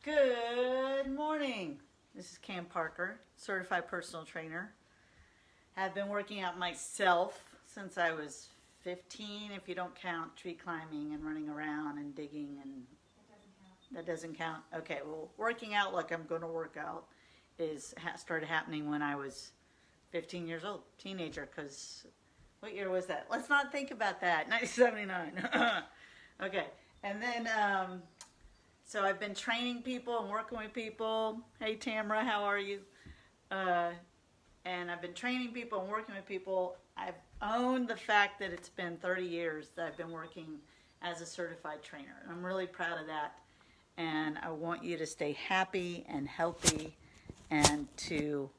Good morning. This is Kam Parker, certified personal trainer. Have been working out myself since I was 15, if you don't count tree climbing and running around and digging, and that doesn't count. Okay, well, working out like I'm going to work out started happening when I was 15 years old, teenager, because what year was that? Let's not think about that. 1979. Okay, and then so I've been training people and working with people. Hey Tamara, how are you? And I've been training people and working with people. I've owned the fact that it's been 30 years that I've been working as a certified trainer. And I'm really proud of that. And I want you to stay happy and healthy and to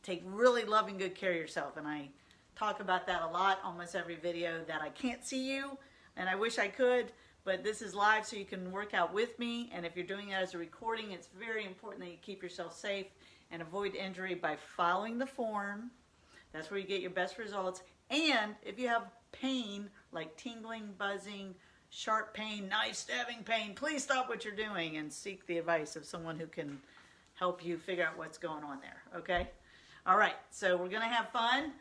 take really loving good care of yourself. And I talk about that a lot, almost every video, that I can't see you and I wish I could, but this is live so you can work out with me. And if you're doing it as a recording, it's very important that you keep yourself safe and avoid injury by following the form. That's where you get your best results. And if you have pain, like tingling, buzzing, sharp pain, knife stabbing pain, please stop what you're doing and seek the advice of someone who can help you figure out what's going on there, okay? All right, so we're gonna have fun.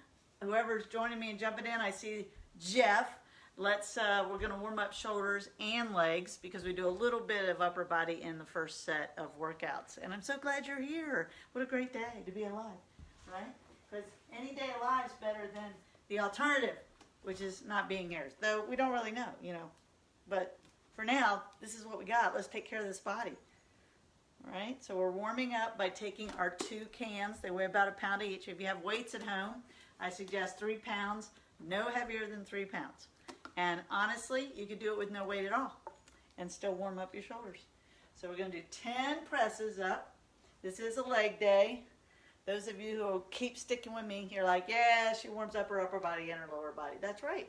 Whoever's joining me and jumping in, I see Jeff. We're gonna warm up shoulders and legs because we do a little bit of upper body in the first set of workouts. And I'm so glad you're here. What a great day to be alive, right? Because any day alive is better than the alternative, which is not being here. Though we don't really know, you know. But for now, this is what we got. Let's take care of this body. All right, so we're warming up by taking our 2 cans. They weigh about 1 pound each. If you have weights at home, I suggest 3 pounds, no heavier than 3 pounds. And honestly, you could do it with no weight at all and still warm up your shoulders. So we're going to do 10 presses up. This is a leg day. Those of you who keep sticking with me, you're like, yeah, she warms up her upper body and her lower body. That's right,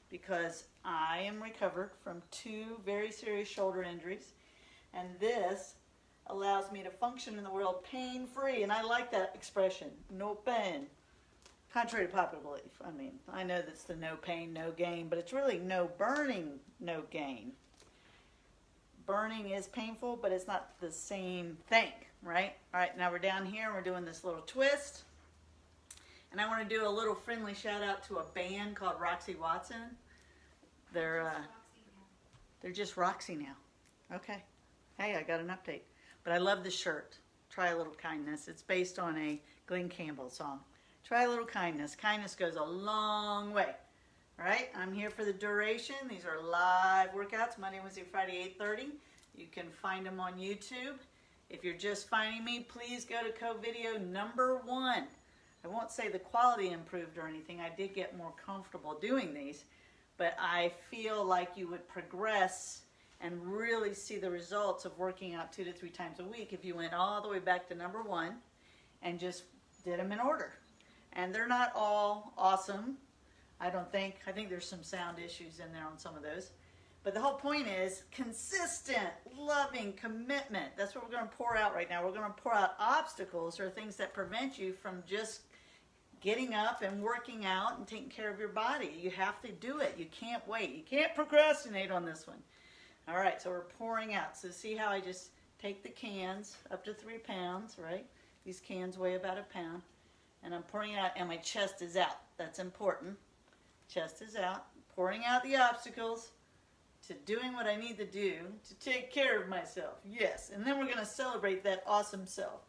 because I am recovered from 2 very serious shoulder injuries, and this allows me to function in the world pain-free. And I like that expression, no pain. Contrary to popular belief. I mean, I know that's the no pain, no gain, but it's really no burning, no gain. Burning is painful, but it's not the same thing, right? All right, now we're down here and we're doing this little twist. And I want to do a little friendly shout out to a band called Roxy Watson. They're just Roxy now. Okay. Hey, I got an update. But I love the shirt. Try a little kindness. It's based on a Glenn Campbell song. Try a little kindness. Kindness goes a long way. All right, I'm here for the duration. These are live workouts, Monday, Wednesday, Friday, 8:30. You can find them on YouTube. If you're just finding me, please go to CoVideo #1. I won't say the quality improved or anything. I did get more comfortable doing these, but I feel like you would progress and really see the results of working out 2 to 3 times a week if you went all the way back to #1 and just did them in order. And they're not all awesome, I don't think. I think there's some sound issues in there on some of those. But the whole point is consistent, loving commitment. That's what we're going to pour out right now. We're going to pour out obstacles or things that prevent you from just getting up and working out and taking care of your body. You have to do it. You can't wait. You can't procrastinate on this one. All right, so we're pouring out. So see how I just take the cans up to 3 pounds, right? These cans weigh about 1 pound. And I'm pouring it out, and my chest is out. That's important. Chest is out. Pouring out the obstacles to doing what I need to do to take care of myself. Yes. And then we're going to celebrate that awesome self.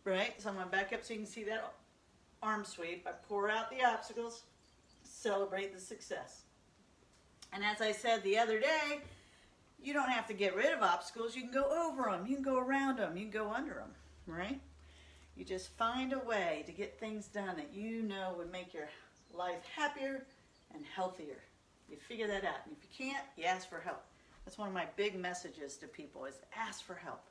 Right? So I'm going to back up so you can see that arm sweep. I pour out the obstacles, celebrate the success. And as I said the other day, you don't have to get rid of obstacles. You can go over them. You can go around them. You can go under them. Right? You just find a way to get things done that you know would make your life happier and healthier. You figure that out. And if you can't, you ask for help. That's one of my big messages to people is ask for help,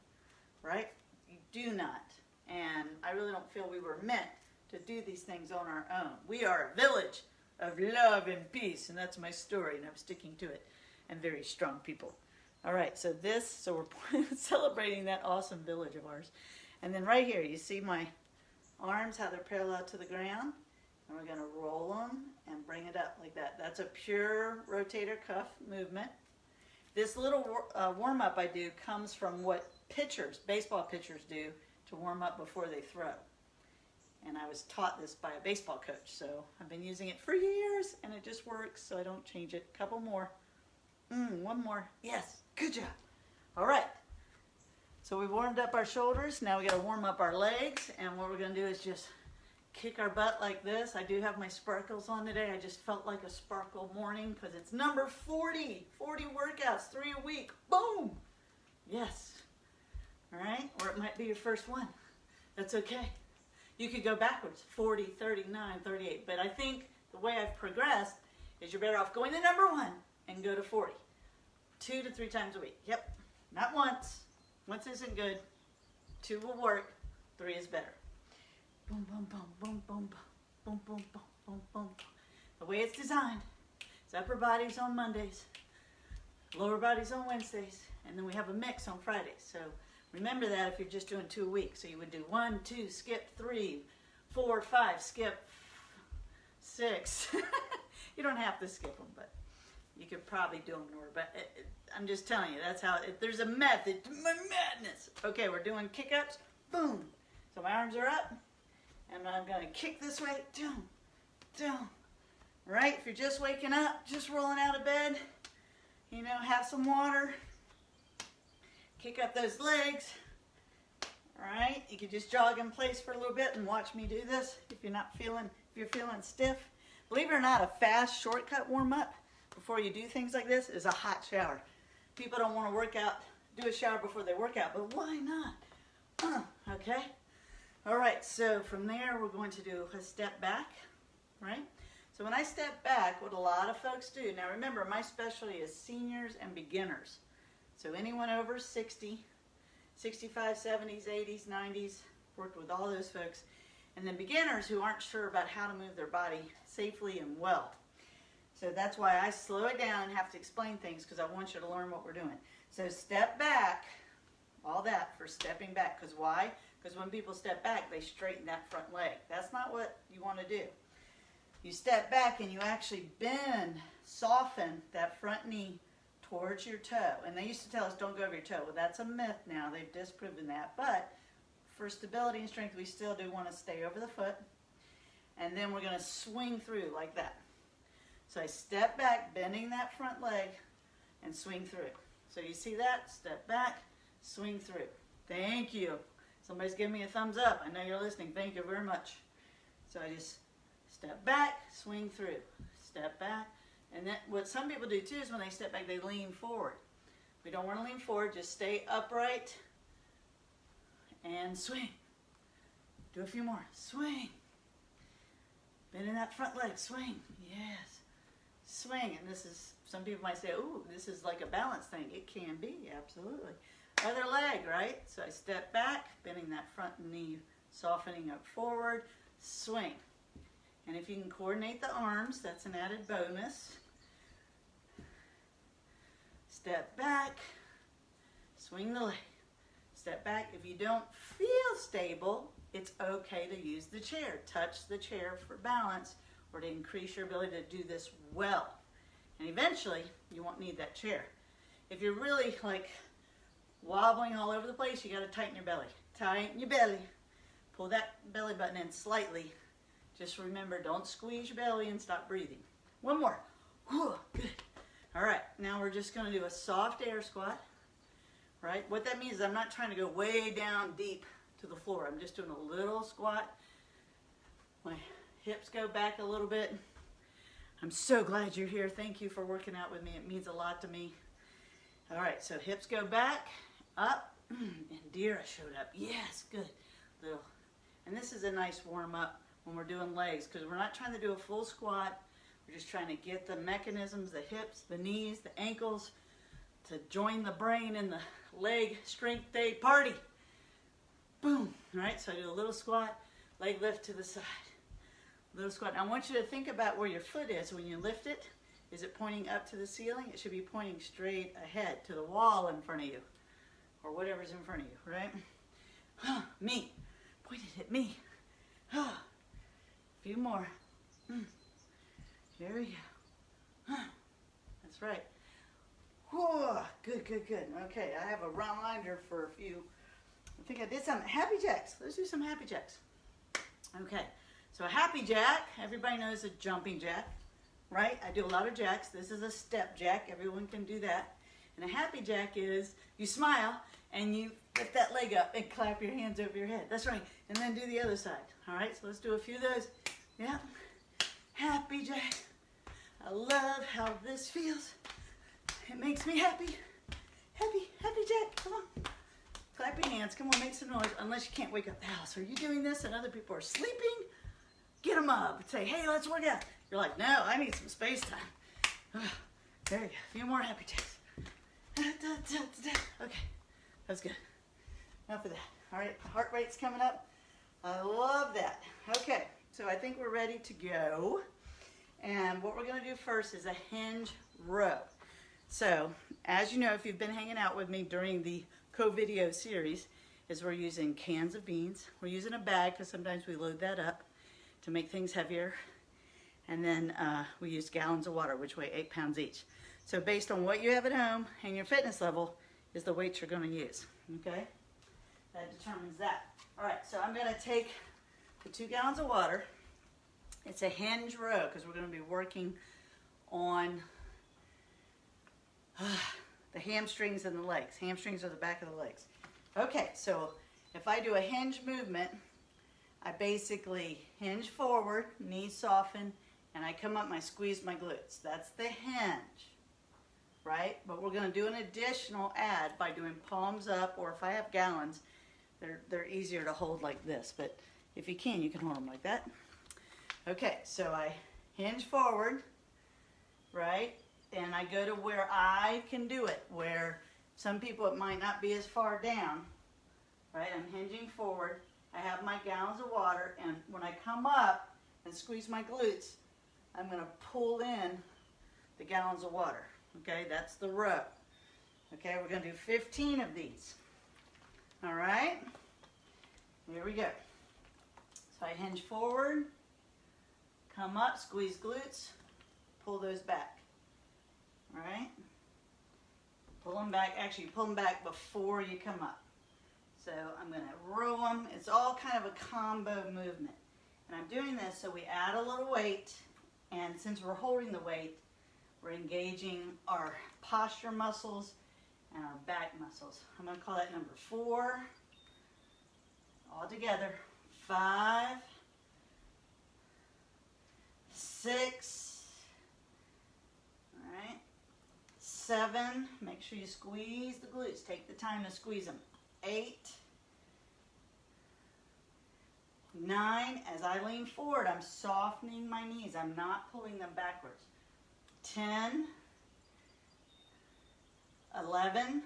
right? You do not. And I really don't feel we were meant to do these things on our own. We are a village of love and peace, and that's my story, and I'm sticking to it. And very strong people. All right, so we're celebrating that awesome village of ours. And then right here, you see my arms, how they're parallel to the ground. And we're going to roll them and bring it up like that. That's a pure rotator cuff movement. This little warm-up I do comes from what pitchers, baseball pitchers do to warm up before they throw. And I was taught this by a baseball coach, so I've been using it for years, and it just works, so I don't change it. Couple more. One more. Yes, good job. All right. So we warmed up our shoulders. Now we got to warm up our legs, and what we're going to do is just kick our butt like this. I do have my sparkles on today. I just felt like a sparkle morning because it's number 40. 40 workouts, 3 a week. Boom. Yes. All right. Or it might be your first one. That's okay. You could go backwards, 40, 39, 38. But I think the way I've progressed is you're better off going to number 1 and go to 40. 2 to 3 times a week. Yep. Not once. Once isn't good. 2 will work. 3 is better. Boom, boom, boom, boom, boom, boom, boom, boom, boom, boom. The way it's designed is upper bodies on Mondays, lower bodies on Wednesdays, and then we have a mix on Fridays. So remember that if you're just doing 2 a week. So you would do 1, 2, skip 3, 4, 5, skip 6. You don't have to skip them, but you could probably do them in order. But I'm just telling you, that's how, there's a method to my madness. Okay, we're doing kick-ups. Boom. So my arms are up. And I'm going to kick this way, down, down. Right? If you're just waking up, just rolling out of bed, you know, have some water. Kick up those legs. All right? You can just jog in place for a little bit and watch me do this if you're feeling stiff. Believe it or not, a fast shortcut warm-up before you do things like this is a hot shower. People don't want to work out, do a shower before they work out, but why not? Okay? All right, so from there, we're going to do a step back, right? So when I step back, what a lot of folks do, now remember, my specialty is seniors and beginners. So anyone over 60, 65, 70s, 80s, 90s, worked with all those folks. And then beginners who aren't sure about how to move their body safely and well. So that's why I slow it down and have to explain things, because I want you to learn what we're doing. So step back, all that for stepping back, because why? Because when people step back, they straighten that front leg. That's not what you want to do. You step back and you actually bend, soften that front knee towards your toe. And they used to tell us don't go over your toe. Well, that's a myth now. They've disproven that. But for stability and strength, we still do want to stay over the foot. And then we're going to swing through like that. So I step back, bending that front leg, and swing through. So you see that? Step back, swing through. Thank you. Somebody's giving me a thumbs up. I know you're listening. Thank you very much. So I just step back, swing through. Step back. And then what some people do too is when they step back, they lean forward. We don't want to lean forward. Just stay upright and swing. Do a few more. Swing. Bending that front leg. Swing. Yes. Swing. And this is, some people might say, ooh, this is like a balance thing. It can be, absolutely. Other leg, right? So I step back, bending that front knee, softening up forward, swing. And if you can coordinate the arms, that's an added bonus. Step back, swing the leg. Step back. If you don't feel stable, it's okay to use the chair. Touch the chair for balance or to increase your ability to do this well. And eventually, you won't need that chair. If you're really like wobbling all over the place, you got to tighten your belly. Tighten your belly. Pull that belly button in slightly. Just remember, don't squeeze your belly and stop breathing. One more. Whew, good. All right, now we're just going to do a soft air squat. Right? What that means is I'm not trying to go way down deep to the floor. I'm just doing a little squat. My hips go back a little bit. I'm so glad you're here. Thank you for working out with me. It means a lot to me. All right, so hips go back, up, and Dira showed up. Yes, good. Little. And this is a nice warm-up when we're doing legs, because we're not trying to do a full squat. We're just trying to get the mechanisms, the hips, the knees, the ankles, to join the brain in the leg strength day party. Boom. All right, so I do a little squat, leg lift to the side. Little squat. Now I want you to think about where your foot is when you lift it. Is it pointing up to the ceiling? It should be pointing straight ahead to the wall in front of you, or whatever's in front of you, right? Me. Pointed at me. A few more. Here we go. That's right. Whew, good, good, good. Okay, I have a reminder for a few. I think I did some happy jacks. Let's do some happy jacks. Okay, so a happy jack, everybody knows a jumping jack, right? I do a lot of jacks. This is a step jack. Everyone can do that. And a happy jack is you smile and you lift that leg up and clap your hands over your head. That's right. And then do the other side. All right, so let's do a few of those. Yeah. Happy jack. I love how this feels. It makes me happy. Happy, happy jack. Come on. Clap your hands. Come on, make some noise. Unless you can't wake up the house. Are you doing this and other people are sleeping? Get them up and say, hey, let's work out. You're like, no, I need some space time. There you go. A few more happy jacks. Okay, that's good. Enough of that. All right, heart rate's coming up. I love that. Okay, so I think we're ready to go. And what we're going to do first is a hinge row. So, as you know, if you've been hanging out with me during the CoVideo series, is we're using cans of beans. We're using a bag because sometimes we load that up to make things heavier. And then we use gallons of water, which weigh 8 pounds each. So based on what you have at home and your fitness level is the weight you're going to use, okay? That determines that. All right, so I'm going to take the 2 gallons of water. It's a hinge row because we're going to be working on the hamstrings and the legs. Hamstrings are the back of the legs. Okay, so if I do a hinge movement, I basically hinge forward, knees soften, and I come up and I squeeze my glutes. That's the hinge, right? But we're going to do an additional add by doing palms up, or if I have gallons, they're easier to hold like this. But if you can hold them like that. Okay, so I hinge forward, right? And I go to where I can do it, where some people it might not be as far down, right? I'm hinging forward. I have my gallons of water, and when I come up and squeeze my glutes, I'm going to pull in the gallons of water. Okay, that's the row. Okay, we're going to do 15 of these. All right, here we go. So I hinge forward, come up, squeeze glutes, pull those back. All right, pull them back. Actually, pull them back before you come up. So I'm going to row them. It's all kind of a combo movement. And I'm doing this so we add a little weight. And since we're holding the weight, we're engaging our posture muscles and our back muscles. I'm going to call that number 4. All together. 5, 6, all right, 7. Make sure you squeeze the glutes. Take the time to squeeze them. 8, 9, as I lean forward, I'm softening my knees. I'm not pulling them backwards. 10, 11,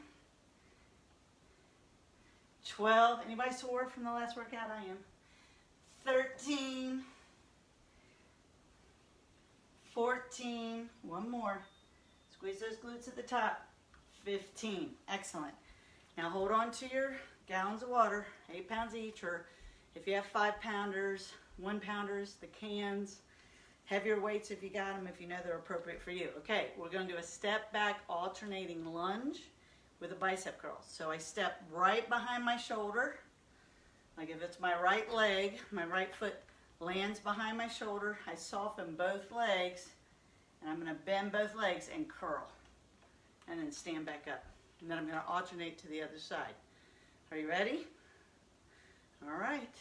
12. Anybody sore from the last workout? I am. 13, 14. One more. Squeeze those glutes at the top. 15. Excellent. Now hold on to your gallons of water, 8 pounds each, or if you have 5-pounders, 1-pounders, the cans, heavier weights if you got them, if you know they're appropriate for you. Okay, we're going to do a step back alternating lunge with a bicep curl. So I step right behind my shoulder, like if it's my right leg, my right foot lands behind my shoulder, I soften both legs, and I'm going to bend both legs and curl, and then stand back up. And then I'm going to alternate to the other side. Are you ready? All right.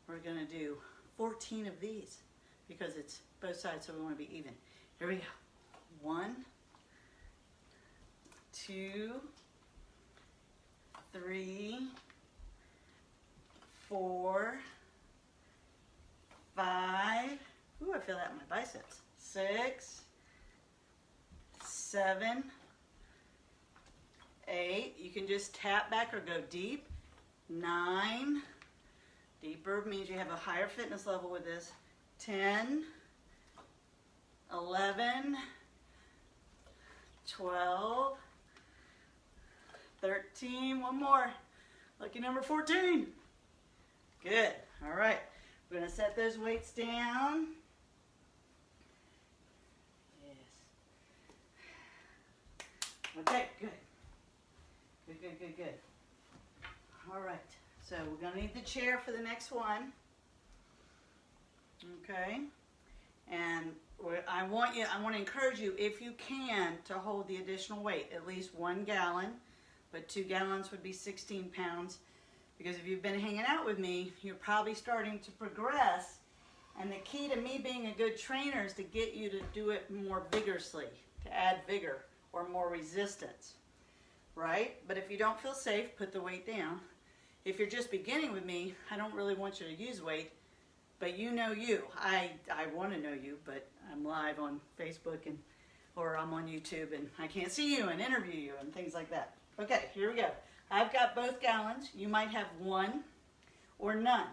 We're going to do 14 of these because it's both sides, so we want to be even. Here we go. 1, 2, 3, 4, 5. Ooh, I feel that in my biceps. 6, 7, 8. You can just tap back or go deep. 9. Deeper means you have a higher fitness level with this. 10, 11, 12, 13. One more. Lucky number 14. Good. All right. We're going to set those weights down. Yes. Okay, good. Good, good, good, good. All right, so we're gonna need the chair for the next one. Okay, and I want to encourage you, if you can, to hold the additional weight, at least 1 gallon, but 2 gallons would be 16 pounds. Because if you've been hanging out with me, you're probably starting to progress. And the key to me being a good trainer is to get you to do it more vigorously, to add vigor or more resistance, right? But if you don't feel safe, put the weight down. If you're just beginning with me, I don't really want you to use weight, but you know you. I want to know you, but I'm live on Facebook or I'm on YouTube and I can't see you and interview you and things like that. Okay, here we go. I've got both gallons. You might have 1 or none.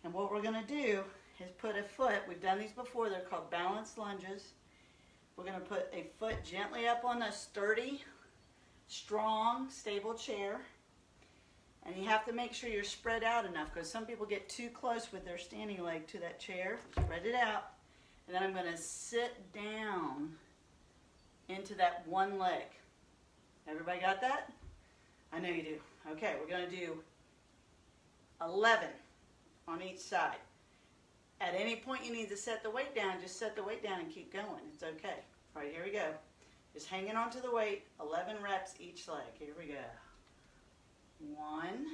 And what we're going to do is put a foot, we've done these before, they're called balanced lunges. We're going to put a foot gently up on a sturdy, strong, stable chair. And you have to make sure you're spread out enough because some people get too close with their standing leg to that chair. Spread it out. And then I'm going to sit down into that one leg. Everybody got that? I know you do. Okay, we're going to do 11 on each side. At any point you need to set the weight down, just set the weight down and keep going. It's okay. All right, here we go. Just hanging on to the weight, 11 reps each leg. Here we go. 1.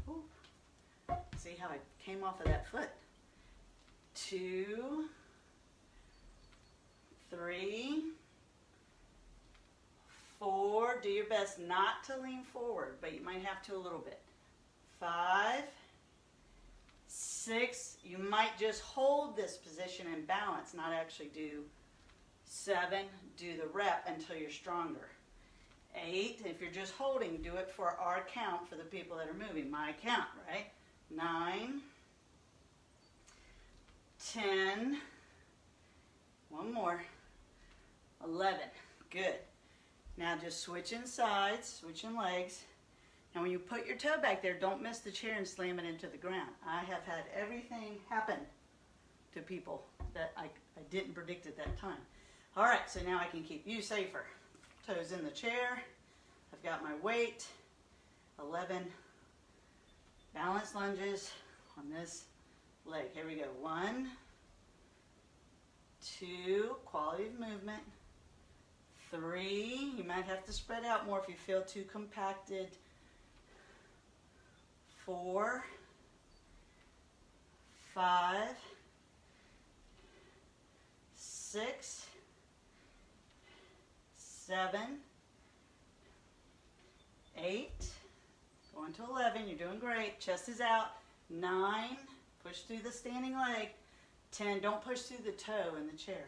Ooh. See how I came off of that foot? 2, 3, 4, do your best not to lean forward, but you might have to a little bit. 5, 6, you might just hold this position and balance, not actually do 7, do the rep until you're stronger. 8, if you're just holding, do it for our count for the people that are moving, my count, right? 9, 10, one more, 11, good. Now just switching sides, switching legs. And when you put your toe back there, don't miss the chair and slam it into the ground. I have had everything happen to people that I didn't predict at that time. All right, so now I can keep you safer. Toes in the chair. I've got my weight. 11 balance lunges on this leg. Here we go. 1, 2, quality of movement. 3, you might have to spread out more if you feel too compacted. 4, 5, 6, 7, 8, going to 11, you're doing great, chest is out. 9, push through the standing leg. 10, don't push through the toe in the chair.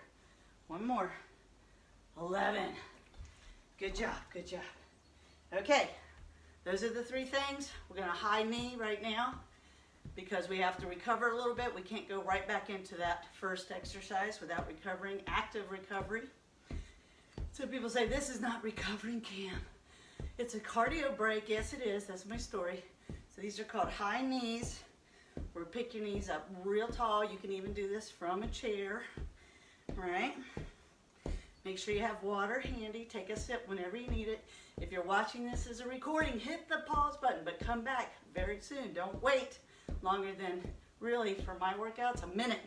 1 more. 11. Good job, good job. Okay, those are the 3 things. We're going to high knee right now because we have to recover a little bit. We can't go right back into that first exercise without recovering, active recovery. So people say, this is not recovering, Cam. It's a cardio break. Yes, it is. That's my story. So these are called high knees. Or pick your knees up real tall. You can even do this from a chair, right? Make sure you have water handy. Take a sip whenever you need it. If you're watching this as a recording, hit the pause button, but come back very soon. Don't wait longer than, really, for my workouts, a minute.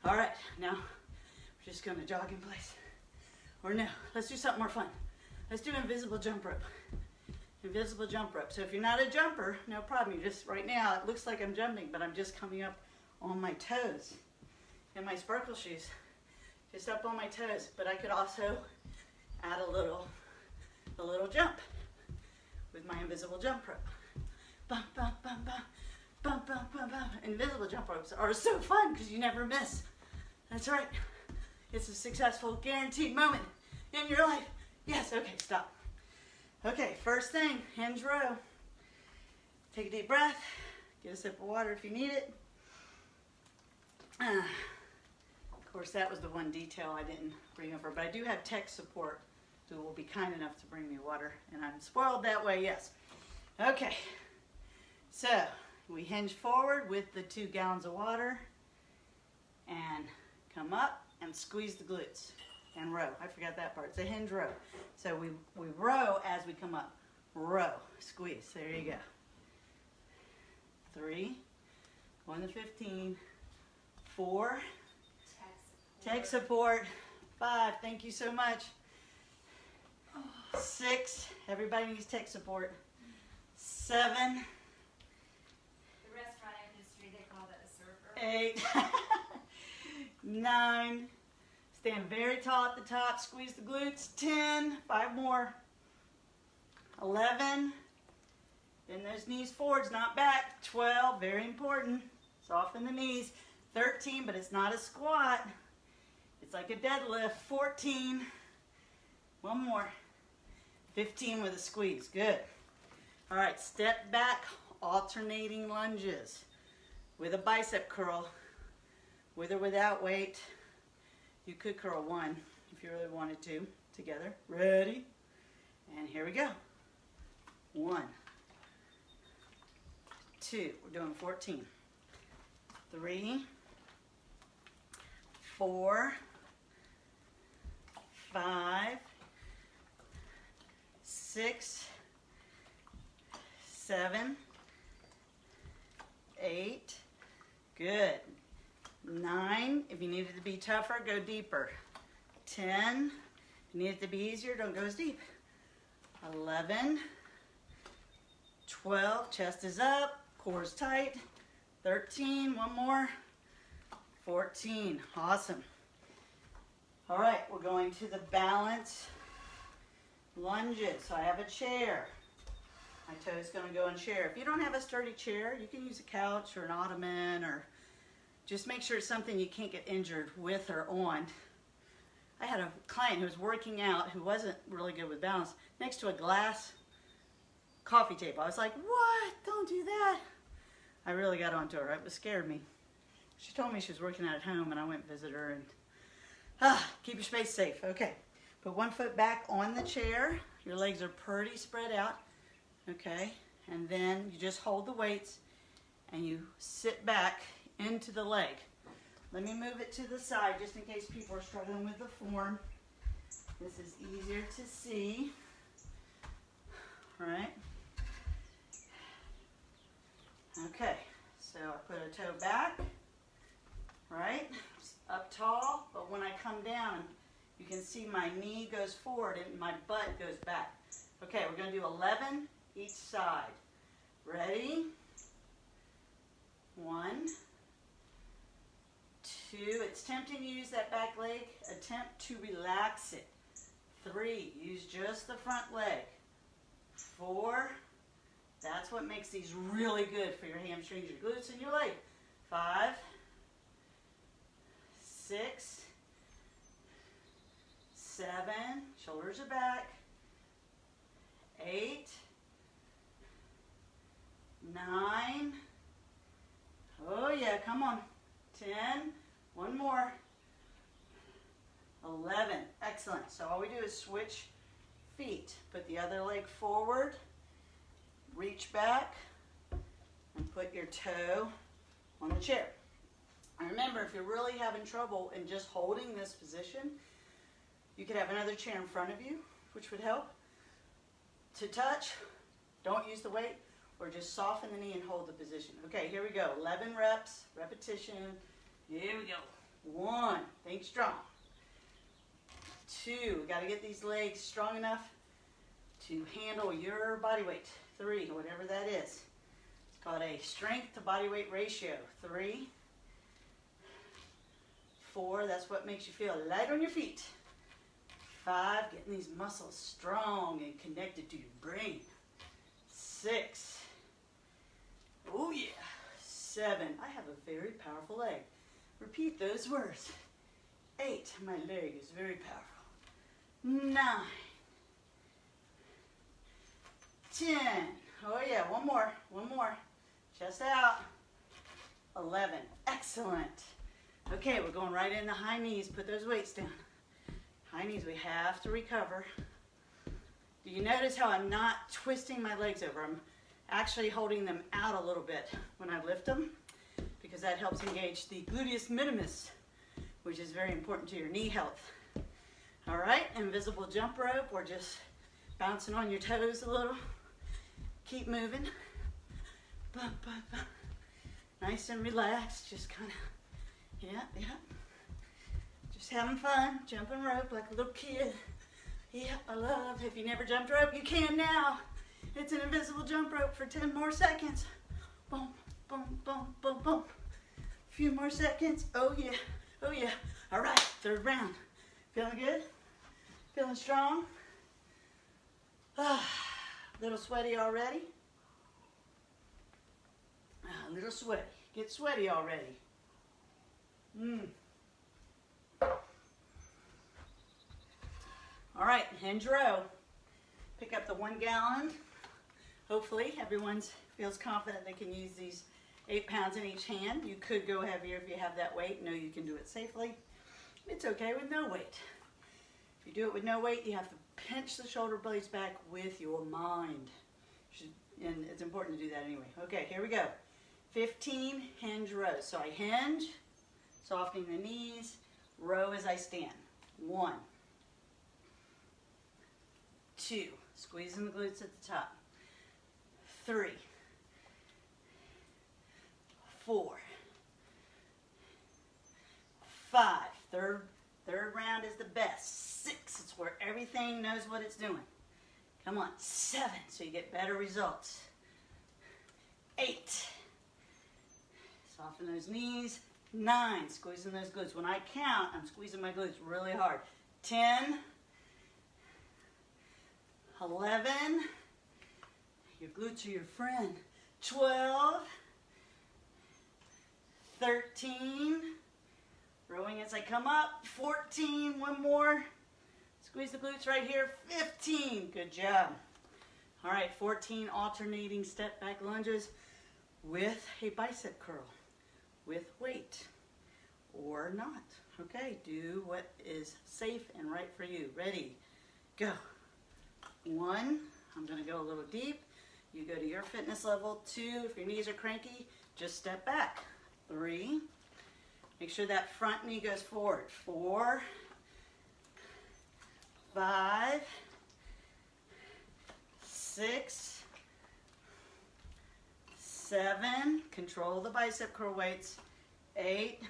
All right, now we're just going to jog in place. Or no, let's do something more fun. Let's do invisible jump rope. Invisible jump rope. So if you're not a jumper, no problem. You just, right now, it looks like I'm jumping, but I'm just coming up on my toes in my sparkle shoes. Just up on my toes, but I could also add a little jump with my invisible jump rope. Bum, bum, bum, bum, bum, bum, bum, bum. Invisible jump ropes are so fun because you never miss. That's right. It's a successful, guaranteed moment in your life. Yes, okay, stop. Okay, first thing, Hinge Row. Take a deep breath. Get a sip of water if you need it. Of course, that was the one detail I didn't bring over, but I do have tech support who will be kind enough to bring me water, and I'm spoiled that way, yes. Okay, so we hinge forward with the 2 gallons of water and come up and squeeze the glutes. and row. I forgot that part. It's a hinge row. So we row as we come up. Row, squeeze. There you go. 3, 1 to 15, 4, tech support, 5, thank you so much, 6, everybody needs tech support, 7, the restaurant industry, they call that a surfer, 8, 9, stand very tall at the top, squeeze the glutes, 10, 5 more, 11, bend those knees forwards, not back, 12, very important, soften the knees, 13, but it's not a squat, it's like a deadlift, 14, one more, 15 with a squeeze, good. All right, step back, alternating lunges with a bicep curl, with or without weight. You could curl one if you really wanted to, together. Ready? And here we go. 1, 2, we're doing 14. 3, 4, 5, 6, 7, 8, good. 9, if you need it to be tougher, go deeper. 10, if you need it to be easier, don't go as deep. 11, 12, chest is up, core is tight. 13, one more. 14, awesome. All right, we're going to the balance lunges. So I have a chair. My toe's gonna go in chair. If you don't have a sturdy chair, you can use a couch or an ottoman, or just make sure it's something you can't get injured with or on. I had a client who was working out who wasn't really good with balance next to a glass coffee table. I was like, what? Don't do that. I really got onto her. It scared me. She told me she was working out at home, and I went and visited her. And keep your space safe. Okay, put one foot back on the chair. Your legs are pretty spread out. Okay, and then you just hold the weights, and you sit back into the leg. Let me move it to the side just in case people are struggling with the form. This is easier to see. All right. Okay, so I put a toe back, right, up tall, but when I come down, you can see my knee goes forward and my butt goes back. Okay, we're going to do 11 each side. Ready? 1, 2, it's tempting to use that back leg, attempt to relax it. 3, use just the front leg. 4, that's what makes these really good for your hamstrings, your glutes, and your leg. 5, 6, 7, shoulders are back. 8, 9, oh yeah, come on. 10, one more. 11, excellent. So all we do is switch feet. Put the other leg forward. Reach back and put your toe on the chair. And remember, if you're really having trouble in just holding this position, you could have another chair in front of you, which would help. To touch, don't use the weight, or just soften the knee and hold the position. Okay, here we go. 11 reps, repetition. Here we go. 1, think strong. 2, we got to get these legs strong enough to handle your body weight. 3, whatever that is. It's called a strength to body weight ratio. 3, 4, that's what makes you feel light on your feet. 5, getting these muscles strong and connected to your brain. 6, oh yeah. 7, I have a very powerful leg. Repeat those words. 8, my leg is very powerful. 9, 10, oh yeah, one more, chest out. 11, excellent. Okay, we're going right into high knees. Put those weights down. High knees, we have to recover. Do you notice how I'm not twisting my legs over? I'm actually holding them out a little bit when I lift them, because that helps engage the gluteus minimus, which is very important to your knee health. All right, invisible jump rope, or just bouncing on your toes a little. Keep moving. Bump, bump, bump. Nice and relaxed, just kind of, yeah. Just having fun, jumping rope like a little kid. Yeah, I love. If you never jumped rope, you can now. It's an invisible jump rope for 10 more seconds. Boom, boom, boom, boom, boom. A few more seconds. Oh yeah, oh yeah. All right, third round. Feeling good? Feeling strong? Little sweaty already? A little sweaty. Get sweaty already. All right, Hinge Row. Pick up the 1 gallon. Hopefully everyone feels confident they can use these 8 pounds in each hand. You could go heavier if you have that weight. No, you can do it safely. It's okay with no weight. If you do it with no weight, you have to pinch the shoulder blades back with your mind. And it's important to do that anyway. Okay, here we go. 15 hinge rows. So I hinge, softening the knees, row as I stand. 1, 2, squeezing the glutes at the top. 3, 4, 5. Third round is the best. 6, it's where everything knows what it's doing. Come on. 7, so you get better results. 8, soften those knees. 9, squeezing those glutes. When I count, I'm squeezing my glutes really hard. 10, 11, your glutes are your friend. 12, 13, rowing as I come up. 14, one more. Squeeze the glutes right here. 15, good job. All right, 14 alternating step back lunges with a bicep curl, with weight or not. Okay, do what is safe and right for you. Ready, go. 1, I'm gonna go a little deep. You go to your fitness level. 2, if your knees are cranky, just step back. 3, make sure that front knee goes forward. 4, 5, 6, 7, control the bicep curl weights. 8,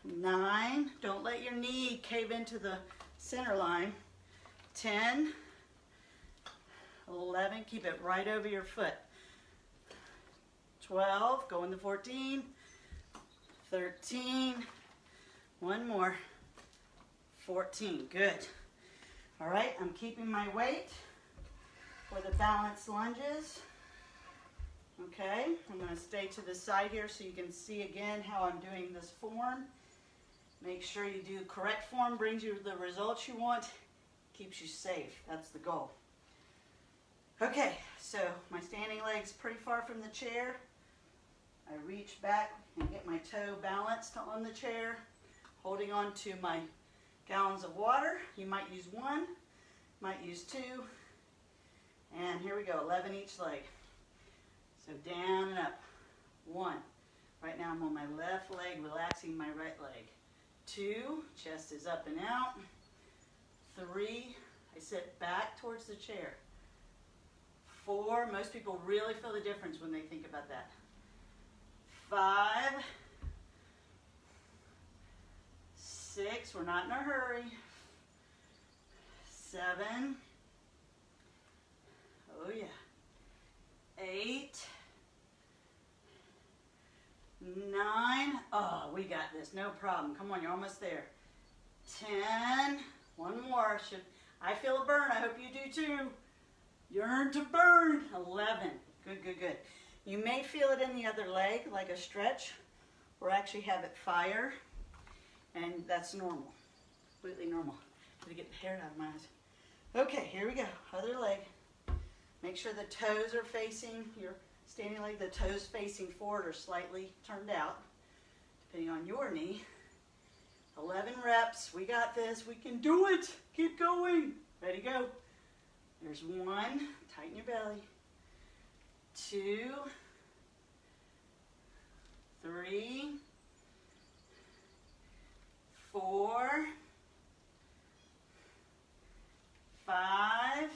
9, don't let your knee cave into the center line. 10, 11, keep it right over your foot. 12, go into 14, 13, one more, 14, good. All right, I'm keeping my weight for the balanced lunges. Okay, I'm going to stay to the side here so you can see again how I'm doing this form. Make sure you do correct form, brings you the results you want, keeps you safe. That's the goal. Okay, so my standing leg's pretty far from the chair. I reach back and get my toe balanced on the chair, holding on to my gallons of water. You might use 1, might use 2, and here we go, 11 each leg. So down and up. 1, right now I'm on my left leg, relaxing my right leg. 2, chest is up and out. 3, I sit back towards the chair. 4, most people really feel the difference when they think about that. 5, 6, we're not in a hurry. 7, oh yeah. 8, 9, oh, we got this, no problem. Come on, you're almost there. 10, one more. I feel a burn, I hope you do too. Yearn to burn. 11, good, good, good. You may feel it in the other leg, like a stretch, or actually have it fire, and that's normal, completely normal. Gotta get the hair out of my eyes. Okay, here we go, other leg. Make sure the toes are facing your standing leg, the toes facing forward or slightly turned out, depending on your knee. 11 reps, we got this, we can do it. Keep going, ready, go. There's 1, tighten your belly. 2, 3, 4, 5,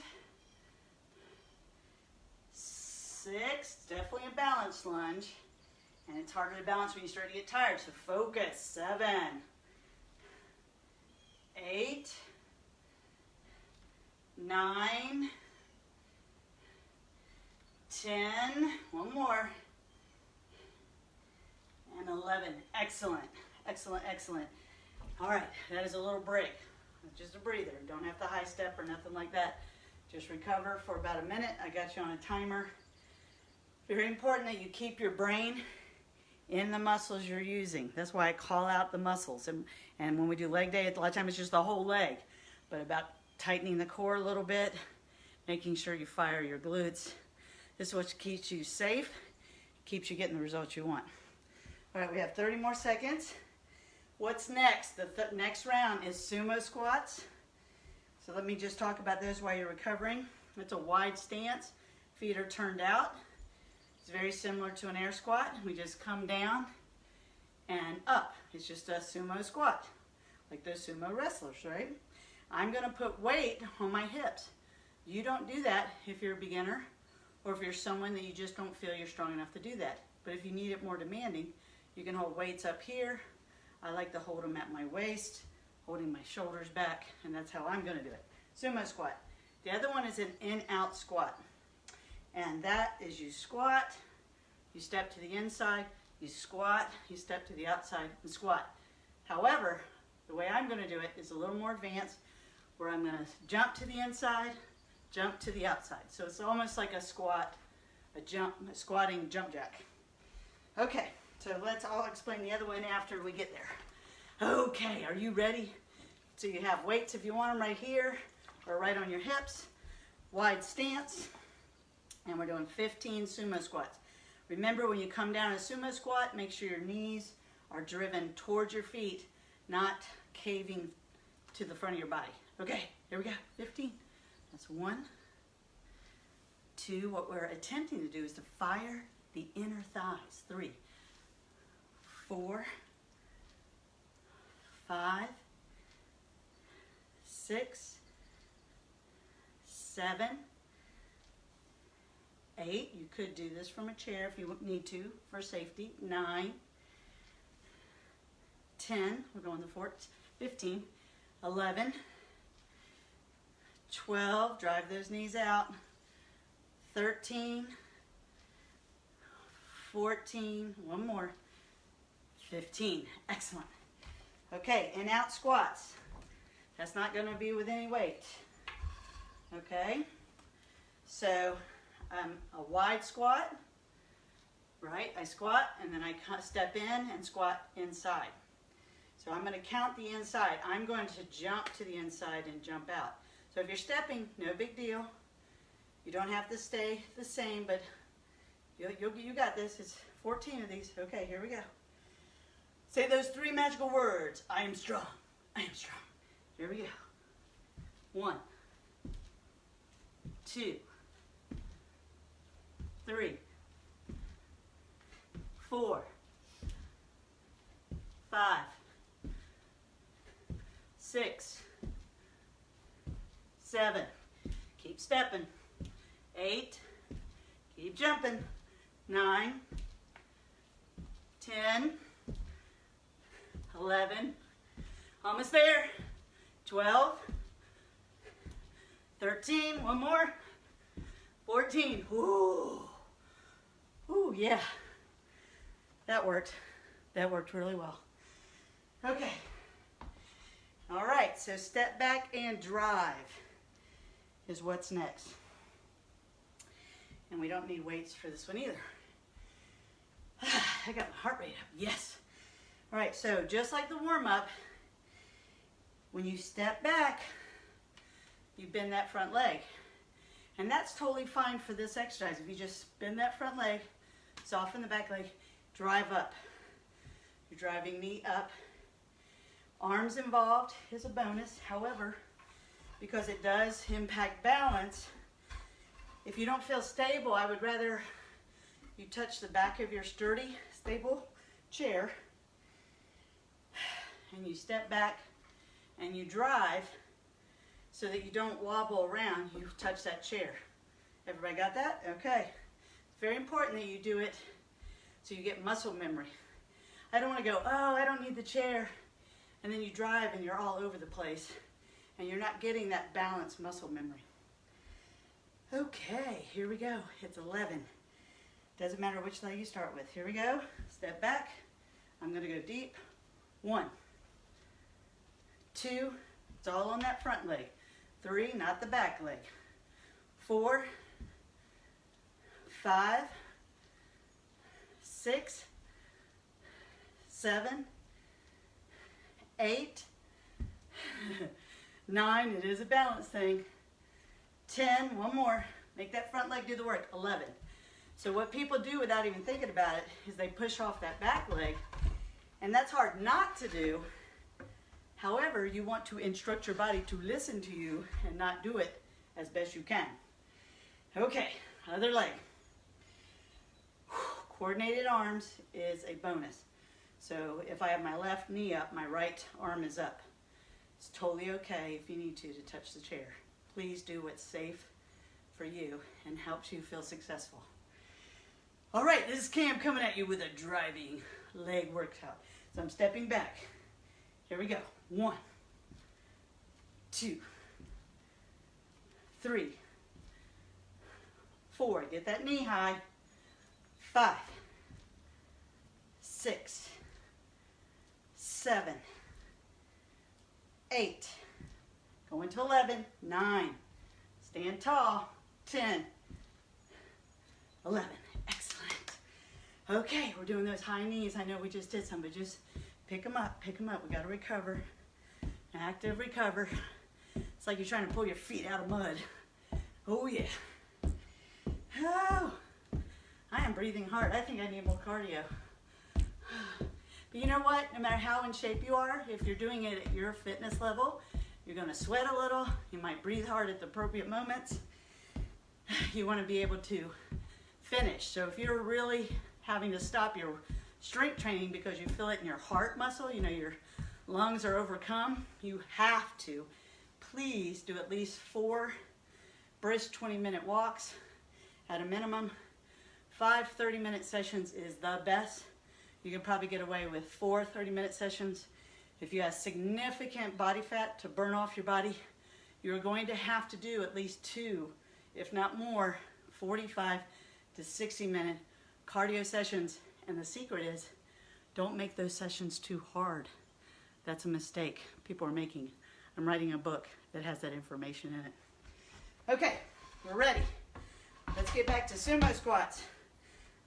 6, definitely a balanced lunge. And it's harder to balance when you start to get tired, so focus. 7, 8, 9, 10, one more, and 11. Excellent, excellent, excellent. All right, that is a little break. Just a breather. Don't have to high step or nothing like that. Just recover for about a minute. I got you on a timer. Very important that you keep your brain in the muscles you're using. That's why I call out the muscles. And when we do leg day, a lot of times it's just the whole leg. But about tightening the core a little bit, making sure you fire your glutes. This is what keeps you safe, keeps you getting the results you want. All right, we have 30 more seconds. What's next? The next round is sumo squats. So let me just talk about those while you're recovering. It's a wide stance. Feet are turned out. It's very similar to an air squat. We just come down and up. It's just a sumo squat, like those sumo wrestlers, right? I'm gonna put weight on my hips. You don't do that if you're a beginner or if you're someone that you just don't feel you're strong enough to do that. But if you need it more demanding, you can hold weights up here. I like to hold them at my waist, holding my shoulders back, and that's how I'm gonna do it. Sumo squat. The other one is an in-out squat. And that is you squat, you step to the inside, you squat, you step to the outside and squat. However, the way I'm gonna do it is a little more advanced, where I'm gonna jump to the inside, jump to the outside. So it's almost like a squat, a squatting jump jack. Okay, so I'll explain the other one after we get there. Okay, are you ready? So you have weights if you want them right here or right on your hips, wide stance, and we're doing 15 sumo squats. Remember, when you come down a sumo squat, make sure your knees are driven towards your feet, not caving to the front of your body. Okay, here we go, 15. That's 1, 2. What we're attempting to do is to fire the inner thighs. 3, 4, 5, 6, 7, 8. You could do this from a chair if you need to for safety. 9, 10. We're going to 14, 15, 11, 12. Drive those knees out. 13, 14. One more. 15. Excellent. Okay, in out squats. That's not going to be with any weight. Okay, so a wide squat, right? I squat and then I step in and squat inside. So I'm going to count the inside. I'm going to jump to the inside and jump out. So if you're stepping, no big deal. You don't have to stay the same, but you got this. It's 14 of these. Okay, here we go. Say those 3 magical words. I am strong. I am strong. Here we go. 1, 2, 3, 4, 5, 6, 7. Keep stepping. 8. Keep jumping. 9, 10, 11. Almost there. 12, 13. One more. 14. Ooh. Ooh, yeah. That worked. That worked really well. Okay. All right, so step back and drive is what's next. And we don't need weights for this one either. I got my heart rate up. Yes. All right, so just like the warm-up, when you step back, you bend that front leg. And that's totally fine for this exercise. If you just bend that front leg, soften the back leg, drive up. You're driving knee up. Arms involved is a bonus. However, because it does impact balance, if you don't feel stable, I would rather you touch the back of your sturdy, stable chair and you step back and you drive so that you don't wobble around, you touch that chair. Everybody got that? Okay. It's very important that you do it so you get muscle memory. I don't want to go, oh, I don't need the chair. And then you drive and you're all over the place and you're not getting that balanced muscle memory. Okay, here we go. It's 11. Doesn't matter which leg you start with. Here we go. Step back. I'm going to go deep. 1, 2, it's all on that front leg. 3, not the back leg. 4, 5, 6, 7, 8, 9, it is a balance thing. 10, one more. Make that front leg do the work. 11. So what people do without even thinking about it is they push off that back leg, and that's hard not to do. However, you want to instruct your body to listen to you and not do it as best you can. Okay, other leg. Coordinated arms is a bonus. So if I have my left knee up, my right arm is up. It's totally okay if you need to touch the chair. Please do what's safe for you and helps you feel successful. All right, this is Cam coming at you with a driving leg workout. So I'm stepping back. Here we go. 1, 2, 3, 4. Get that knee high. 5, 6, 7, 8. Going to 11. 9. Stand tall. 10. 11. Excellent. Okay, we're doing those high knees. I know we just did some, but just pick them up. Pick them up. We got to recover. Active recover. It's like you're trying to pull your feet out of mud. Oh, yeah. Oh, I am breathing hard. I think I need more cardio. But you know what? No matter how in shape you are, if you're doing it at your fitness level, you're going to sweat a little. You might breathe hard at the appropriate moments. You want to be able to finish. So if you're really having to stop your strength training because you feel it in your heart muscle, you know, your lungs are overcome, you have to please do at least 4 brisk 20-minute walks at a minimum. 5 30-minute sessions is the best. You can probably get away with 4 30-minute sessions. If you have significant body fat to burn off your body, you're going to have to do at least 2, if not more, 45 to 60-minute cardio sessions. And the secret is, don't make those sessions too hard. That's a mistake people are making. I'm writing a book that has that information in it. Okay, we're ready. Let's get back to sumo squats.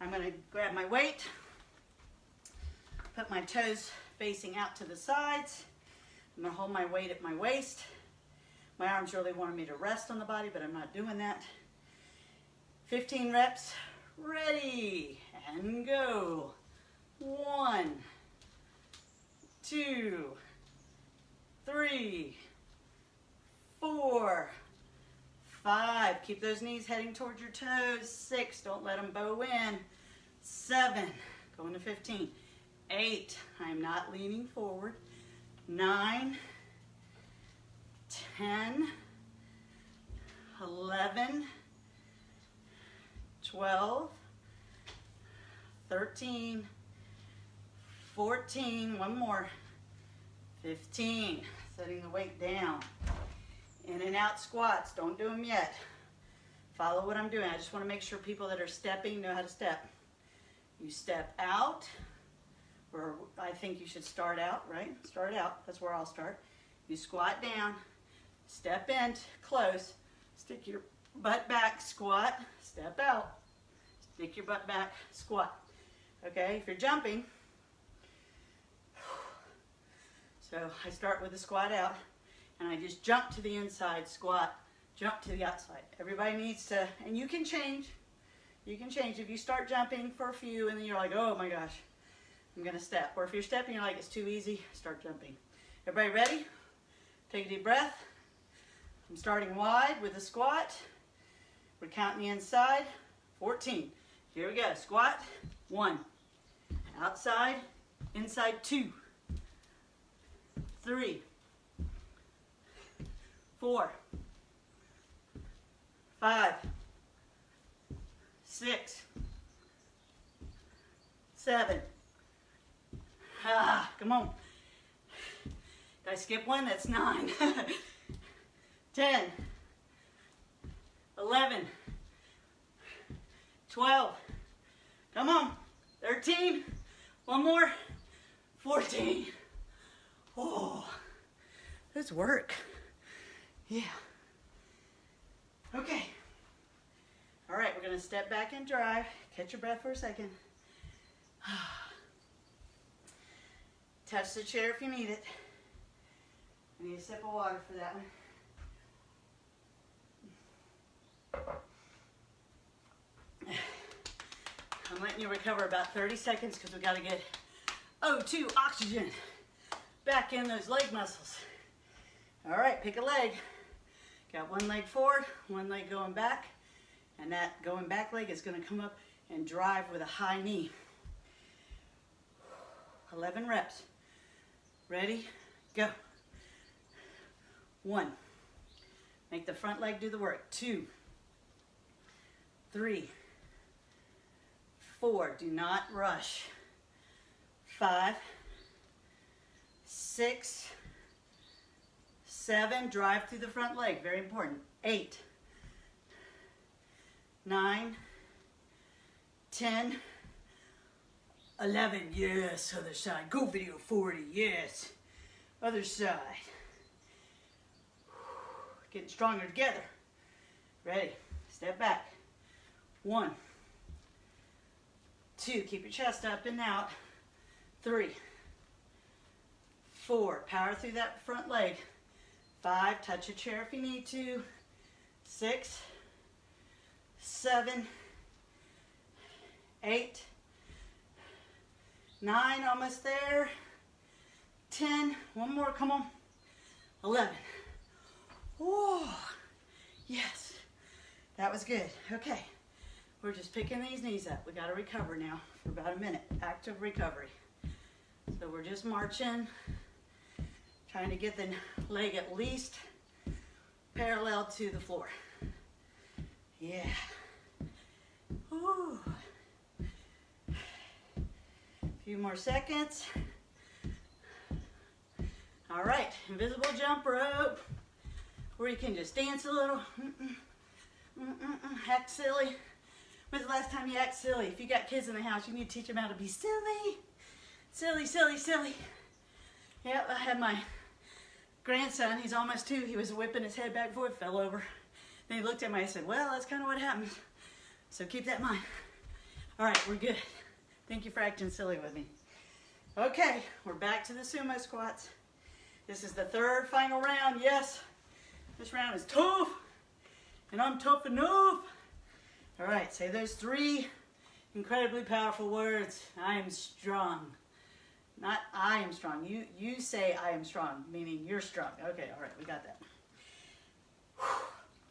I'm going to grab my weight, put my toes facing out to the sides. I'm going to hold my weight at my waist. My arms really wanted me to rest on the body, but I'm not doing that. 15 reps. Ready and go. 1, 2, 3, 4, 5. Keep those knees heading towards your toes. 6. Don't let them bow in. 7. Going to 15. 8. I am not leaning forward. 9. 10. 11. 12. 13. 14. One more. 15. Setting the weight down. In and out squats. Don't do them yet. Follow what I'm doing. I just want to make sure people that are stepping know how to step. You step out, or I think you should start out, right? Start out. That's where I'll start. You squat down, step in close, stick your butt back, squat, step out, stick your butt back, squat. Okay, if you're jumping, so I start with the squat out, and I just jump to the inside, squat, jump to the outside. Everybody needs to, and you can change. You can change. If you start jumping for a few, and then you're like, oh my gosh, I'm gonna step. Or if you're stepping, you're like, it's too easy, start jumping. Everybody ready? Take a deep breath. I'm starting wide with a squat. We're counting the inside. 14. Here we go. Squat. 1. Outside. Inside. 2. 3. 4, 5, 6, 7. Come on. Did I skip one? That's 9. 10, 11, 12. Come on. 13. One more. 14. Oh, this work. Yeah. Okay. All right, we're going to step back and drive. Catch your breath for a second. Touch the chair if you need it. I need a sip of water for that one. I'm letting you recover about 30 seconds because we got to get O2 oxygen back in those leg muscles. All right, pick a leg. Got one leg forward, one leg going back, and that going back leg is going to come up and drive with a high knee. 11 reps. Ready? Go. 1. Make the front leg do the work. 2, 3, 4. Do not rush. 5, 6, 7. Drive through the front leg. Very important. 8, 9, 10, 11. Yes, other side. CoVideo40. Yes. Other side. Getting stronger together. Ready. Step back. 1, 2. Keep your chest up and out. 3, 4. Power through that front leg. 5. Touch a chair if you need to. 6, 7, 8, 9. Almost there. 10. One more. Come on. 11. Oh, yes. That was good. Okay. We're just picking these knees up. We got to recover now for about a minute. Active recovery. So we're just marching, trying to get the leg at least parallel to the floor. Yeah. Ooh. A few more seconds. All right. Invisible jump rope. Or you can just dance a little. Act silly. When's the last time you act silly? If you got kids in the house, you need to teach them how to be silly. Silly, silly, silly. Yep, I had my grandson. He's almost 2. He was whipping his head back before it fell over. Then he looked at me and I said, well, that's kind of what happens. So keep that in mind. All right, we're good. Thank you for acting silly with me. Okay, we're back to the sumo squats. This is the 3rd final round. Yes. This round is tough, and I'm tough enough. All right, say those 3 incredibly powerful words. I am strong. Not I am strong. You say I am strong, meaning you're strong. Okay, all right, we got that.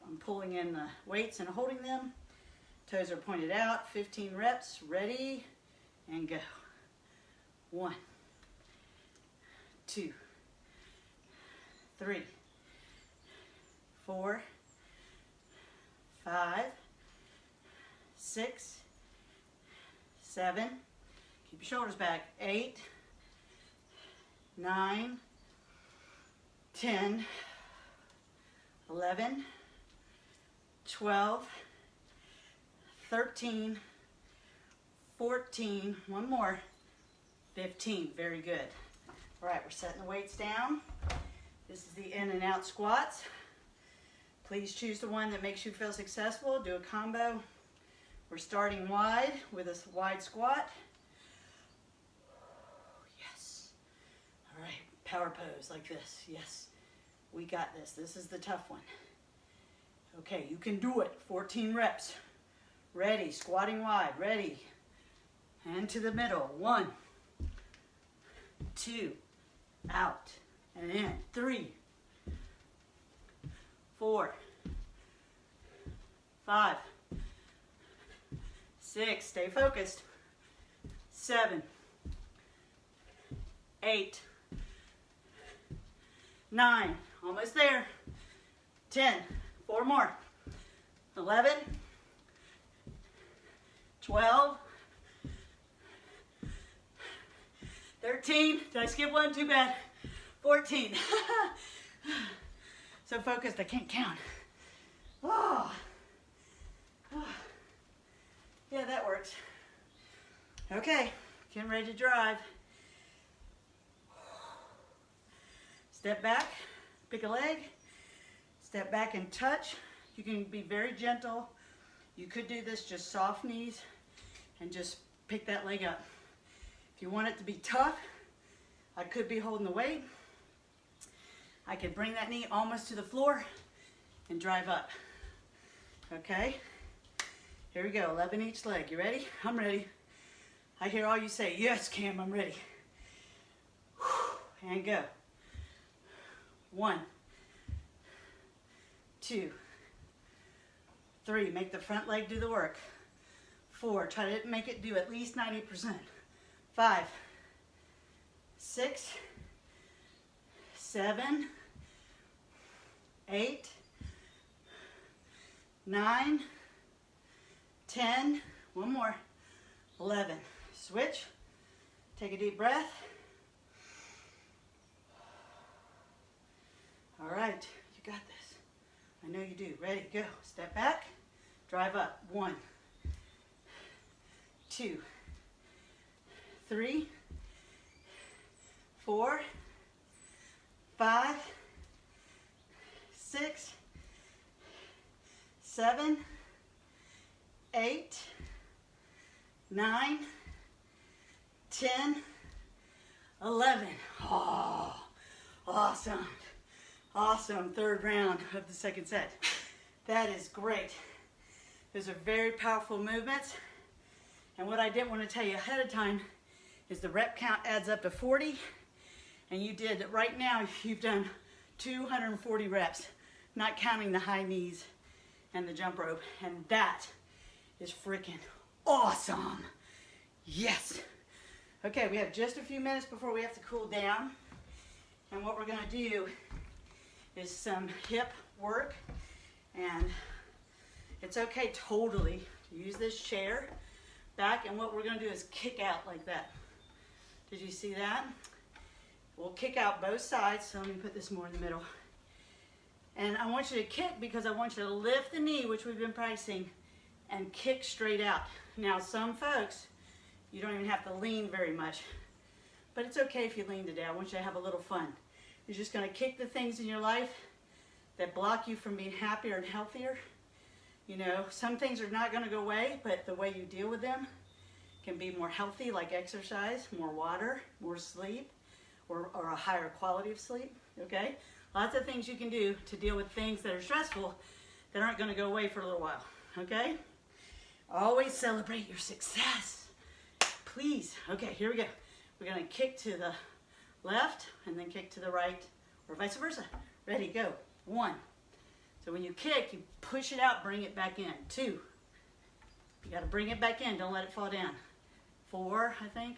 I'm pulling in the weights and holding them. Toes are pointed out. 15 reps. Ready, and go. 1, 2, 3, 4, 5, 6, 7. Keep your shoulders back. 8, 9, 10, 11, 12, 13, 14. One more. 15. Very good. All right, we're setting the weights down. This is the in and out squats. Please choose the one that makes you feel successful. Do a combo. We're starting wide with a wide squat. Yes. All right, power pose like this. Yes, we got this. This is the tough one. Okay, you can do it. 14 reps. Ready, squatting wide. Ready. And to the middle. 1, 2, out, and in. 3, 4, 5, 6, stay focused. 7, 8, 9, almost there. 10, 4 more, 11, 12, 13, did I skip one? Too bad. 14. So focused I can't count. Oh. Yeah, that works. Okay, getting ready to drive. Step back, pick a leg, step back and touch. You can be very gentle. You could do this just soft knees and just pick that leg up. If you want it to be tough, I could be holding the weight. I could bring that knee almost to the floor and drive up. Okay? Here we go, 11 each leg. You ready? I'm ready. I hear all you say, yes, Cam, I'm ready. And go. 1, 2, 3, make the front leg do the work. 4, try to make it do at least 90%. 5, 6, 7, 8, 9, 10, one more, 11. Switch, take a deep breath. All right, you got this. I know you do. Ready, go. Step back, drive up. 1, 2, 3, 4, 5, 6, 7, 8, 9, 10, 11. Oh, awesome. Awesome. Third round of the second set. That is great. Those are very powerful movements. And what I didn't want to tell you ahead of time is the rep count adds up to 40. And you did, right now, you've done 240 reps, not counting the high knees and the jump rope. And that is freaking awesome. Yes. Okay, we have just a few minutes before we have to cool down. And what we're going to do is some hip work. And it's okay totally to use this chair back. And what we're going to do is kick out like that. Did you see that? We'll kick out both sides. So let me put this more in the middle. And I want you to kick because I want you to lift the knee, which we've been practicing, and kick straight out. Now, some folks, you don't even have to lean very much. But it's okay if you lean today. I want you to have a little fun. You're just going to kick the things in your life that block you from being happier and healthier. You know, some things are not going to go away, but the way you deal with them can be more healthy, like exercise, more water, more sleep, or a higher quality of sleep, okay? Lots of things you can do to deal with things that are stressful that aren't going to go away for a little while, okay? Always celebrate your success, please. Okay, here we go. We're going to kick to the left and then kick to the right, or vice versa. Ready, go. 1. So when you kick, you push it out, bring it back in. 2. You got to bring it back in. Don't let it fall down. 4, I think.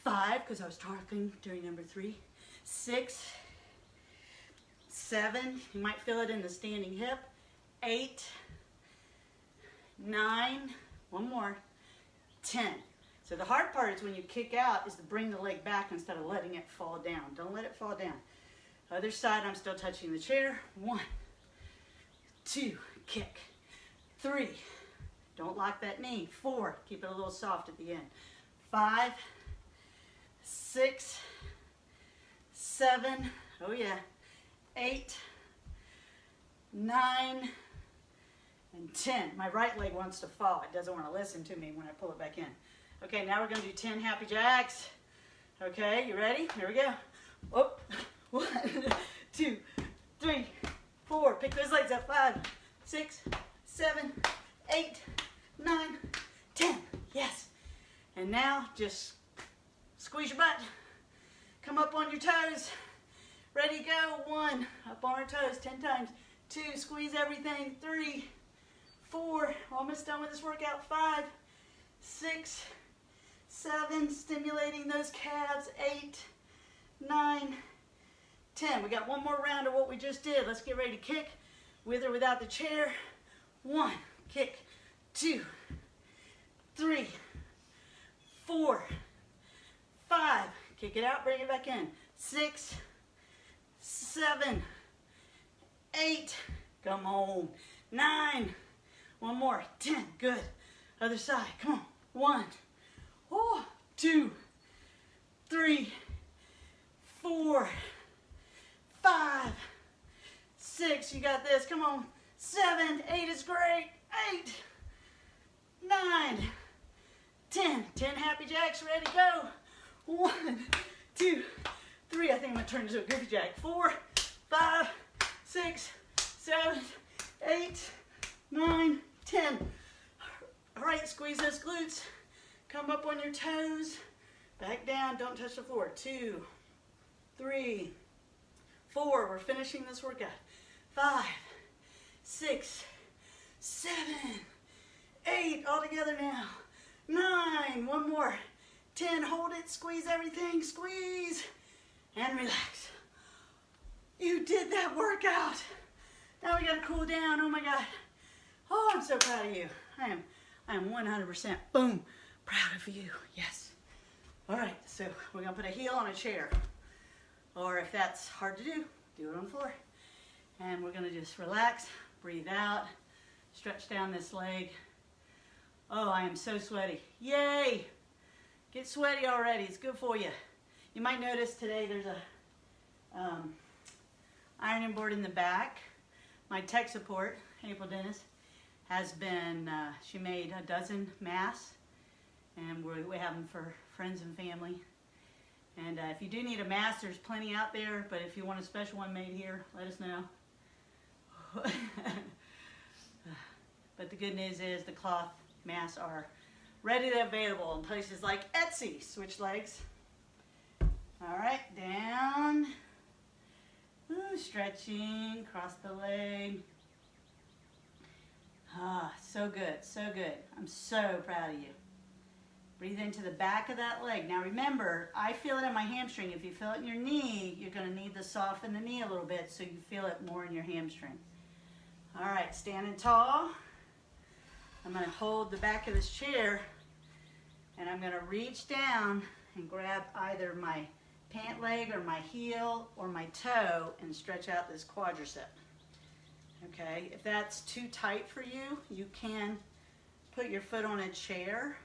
5, because I was talking during number 3. 6, 7. You might feel it in the standing hip. 8, 9. One more. 10. So the hard part is when you kick out is to bring the leg back instead of letting it fall down. Don't let it fall down. Other side, I'm still touching the chair. 1, 2, kick. 3, don't lock that knee. 4, keep it a little soft at the end. 5, 6, 7, oh yeah, 8, 9, and 10. My right leg wants to fall. It doesn't want to listen to me when I pull it back in. Okay, now we're going to do 10 happy jacks. Okay, you ready? Here we go. Oh, 1, 2, 3, 4. Pick those legs up. 5, 6, 7, 8, 9, 10. Yes. And now just squeeze your butt. Come up on your toes. Ready, go. 1, up on our toes 10 times. 2, squeeze everything. 3, 4, almost done with this workout. 5, 6, 7, stimulating those calves. 8, 9, 10. We got one more round of what we just did. Let's get ready to kick with or without the chair. 1, kick, 2, 3, 4, 5, kick it out, bring it back in. 6, 7, 8, come on. 9, one more. 10, good. Other side, come on. 1, 2, 3, 4, 5, 6, you got this, come on. 7, 8 is great. 8, 9, 10. 10 happy jacks, ready to go. 1, 2, 3. I think I'm gonna turn into a goofy jack. 4, 5, 6, 7, 8, 9, 10. All right, squeeze those glutes. Come up on your toes. Back down, don't touch the floor. 2, 3, 4. We're finishing this workout. 5, 6, 7, 8. All together now. 9. One more. 10. Hold it. Squeeze everything. Squeeze. And relax. You did that workout. Now we gotta cool down. Oh my God. Oh, I'm so proud of you. I am 100% boom proud of you. Yes. All right. So we're gonna put a heel on a chair, or if that's hard to do, do it on the floor. And we're gonna just relax, breathe out, stretch down this leg. Oh, I am so sweaty. Yay! Get sweaty already. It's good for you. You might notice today there's a ironing board in the back. My tech support, April Dennis, has been, she made a dozen masks, and we have them for friends and family. And if you do need a mask, there's plenty out there, but if you want a special one made here, let us know. But the good news is the cloth masks are readily available in places like Etsy. Switch legs. All right, down. Ooh, stretching, cross the leg. Ah, so good, so good. I'm so proud of you. Breathe into the back of that leg. Now remember, I feel it in my hamstring. If you feel it in your knee, you're going to need to soften the knee a little bit so you feel it more in your hamstring. All right, standing tall. I'm going to hold the back of this chair, and I'm going to reach down and grab either my pant leg or my heel or my toe and stretch out this quadricep. Okay, if that's too tight for you, you can put your foot on a chair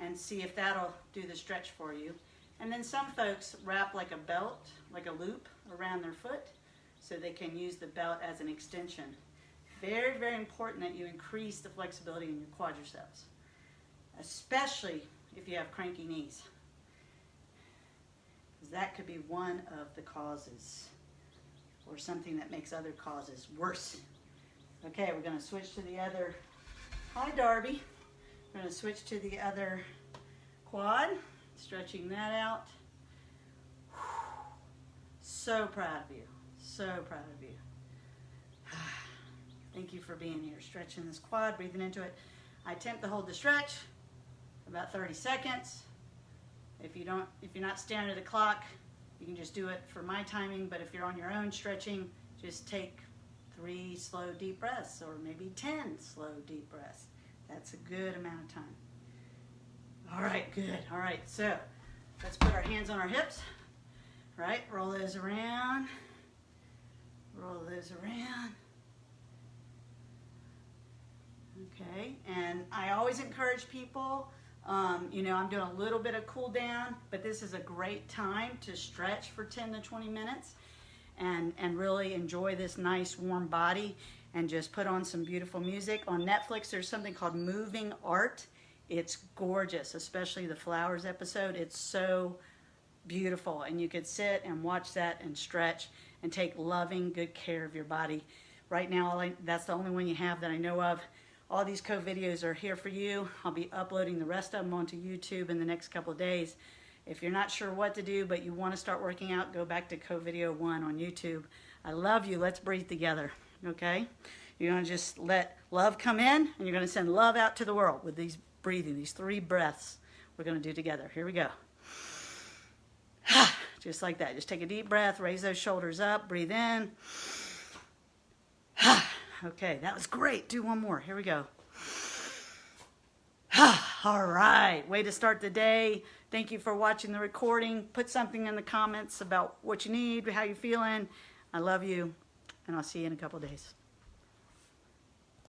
and see if that'll do the stretch for you. And then some folks wrap like a belt, like a loop around their foot so they can use the belt as an extension. Very, very important that you increase the flexibility in your quadriceps, especially if you have cranky knees, because that could be one of the causes, or something that makes other causes worse. Okay, we're going to switch to the other. Hi, Darby. We're going to switch to the other quad, stretching that out. So proud of you. So proud of you. Thank you for being here. Stretching this quad, breathing into it. I attempt to hold the stretch about 30 seconds. If you're not staring at the clock, you can just do it for my timing, but if you're on your own stretching, just take 3 slow deep breaths, or maybe 10 slow deep breaths. That's a good amount of time. All right, good. All right, so let's put our hands on our hips. All right, roll those around. Roll those around. Okay, and I always encourage people, I'm doing a little bit of cool down, but this is a great time to stretch for 10 to 20 minutes and really enjoy this nice warm body and just put on some beautiful music. On Netflix, there's something called Moving Art. It's gorgeous, especially the flowers episode. It's so beautiful, and you could sit and watch that and stretch and take loving, good care of your body. Right now, that's the only one you have that I know of. All these CoVideos are here for you. I'll be uploading the rest of them onto YouTube in the next couple of days. If you're not sure what to do, but you want to start working out, go back to CoVideo40 on YouTube. I love you. Let's breathe together, okay? You're going to just let love come in, and you're going to send love out to the world with these breathing, these 3 breaths we're going to do together. Here we go. Just like that. Just take a deep breath, raise those shoulders up, breathe in. Okay, that was great. Do one more. Here we go. All right, way to start the day. Thank you for watching the recording. Put something in the comments about what you need, how you're feeling. I love you, and I'll see you in a couple of days.